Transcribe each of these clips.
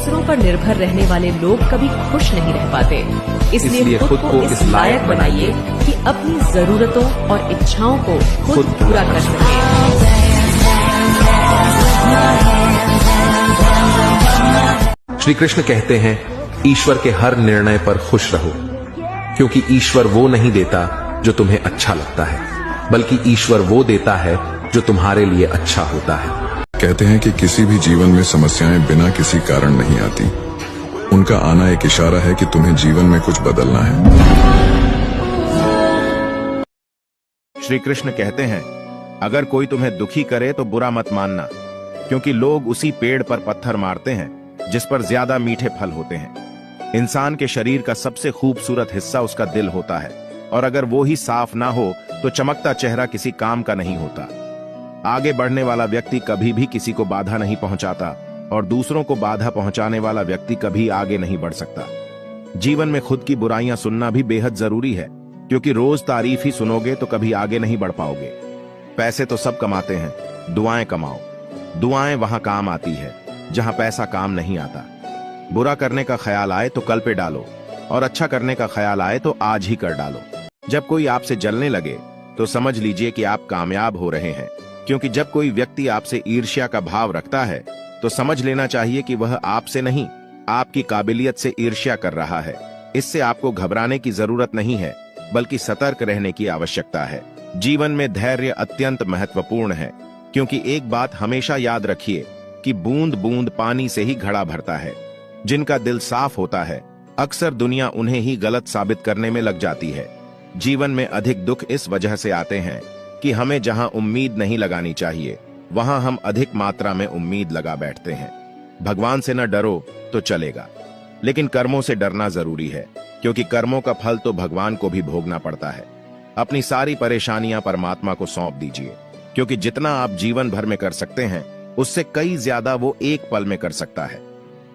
दूसरों पर निर्भर रहने वाले लोग कभी खुश नहीं रह पाते। इसलिए खुद को इस लायक बनाइए कि अपनी जरूरतों और इच्छाओं को खुद पूरा कर सकें। श्री कृष्ण कहते हैं, ईश्वर के हर निर्णय पर खुश रहो, क्योंकि ईश्वर वो नहीं देता जो तुम्हें अच्छा लगता है, बल्कि ईश्वर वो देता है जो तुम्हारे लिए अच्छा होता है। कहते हैं कि किसी भी जीवन में समस्याएं बिना किसी कारण नहीं आती। उनका आना एक इशारा है कि तुम्हें जीवन में कुछ बदलना है। श्री कृष्ण कहते हैं, अगर कोई तुम्हें दुखी करे तो बुरा मत मानना, क्योंकि लोग उसी पेड़ पर पत्थर मारते हैं जिस पर ज्यादा मीठे फल होते हैं। इंसान के शरीर का सबसे खूबसूरत हिस्सा उसका दिल होता है, और अगर वो ही साफ ना हो तो चमकता चेहरा किसी काम का नहीं होता। आगे बढ़ने वाला व्यक्ति कभी भी किसी को बाधा नहीं पहुंचाता, और दूसरों को बाधा पहुंचाने वाला व्यक्ति कभी आगे नहीं बढ़ सकता। जीवन में खुद की बुराइयां सुनना भी बेहद जरूरी है, क्योंकि रोज तारीफ ही सुनोगे तो कभी आगे नहीं बढ़ पाओगे। पैसे तो सब कमाते हैं, दुआएं कमाओ। दुआएं वहां काम आती है जहां पैसा काम नहीं आता। बुरा करने का ख्याल आए तो कल पे डालो, और अच्छा करने का ख्याल आए तो आज ही कर डालो। जब कोई आपसे जलने लगे तो समझ लीजिए कि आप कामयाब हो रहे हैं, क्योंकि जब कोई व्यक्ति आपसे ईर्ष्या का भाव रखता है तो समझ लेना चाहिए कि वह आपसे नहीं, आपकी काबिलियत से ईर्ष्या कर रहा है। इससे आपको घबराने की जरूरत नहीं है, बल्कि सतर्क रहने की आवश्यकता है। जीवन में धैर्य अत्यंत महत्वपूर्ण है, क्योंकि एक बात हमेशा याद रखिए कि बूंद बूंद पानी से ही घड़ा भरता है। जिनका दिल साफ होता है, अक्सर दुनिया उन्हें ही गलत साबित करने में लग जाती है। जीवन में अधिक दुख इस वजह से आते हैं कि हमें जहां उम्मीद नहीं लगानी चाहिए, वहां हम अधिक मात्रा में उम्मीद लगा बैठते हैं। भगवान से न डरो तो चलेगा, लेकिन कर्मों से डरना जरूरी है, क्योंकि कर्मों का फल तो भगवान को भी भोगना पड़ता है। अपनी सारी परेशानियां परमात्मा को सौंप दीजिए, क्योंकि जितना आप जीवन भर में कर सकते हैं, उससे कई ज्यादा वो एक पल में कर सकता है।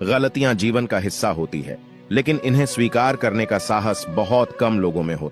गलतियां जीवन का हिस्सा होती है, लेकिन इन्हें स्वीकार करने का साहस बहुत कम लोगों में होता है।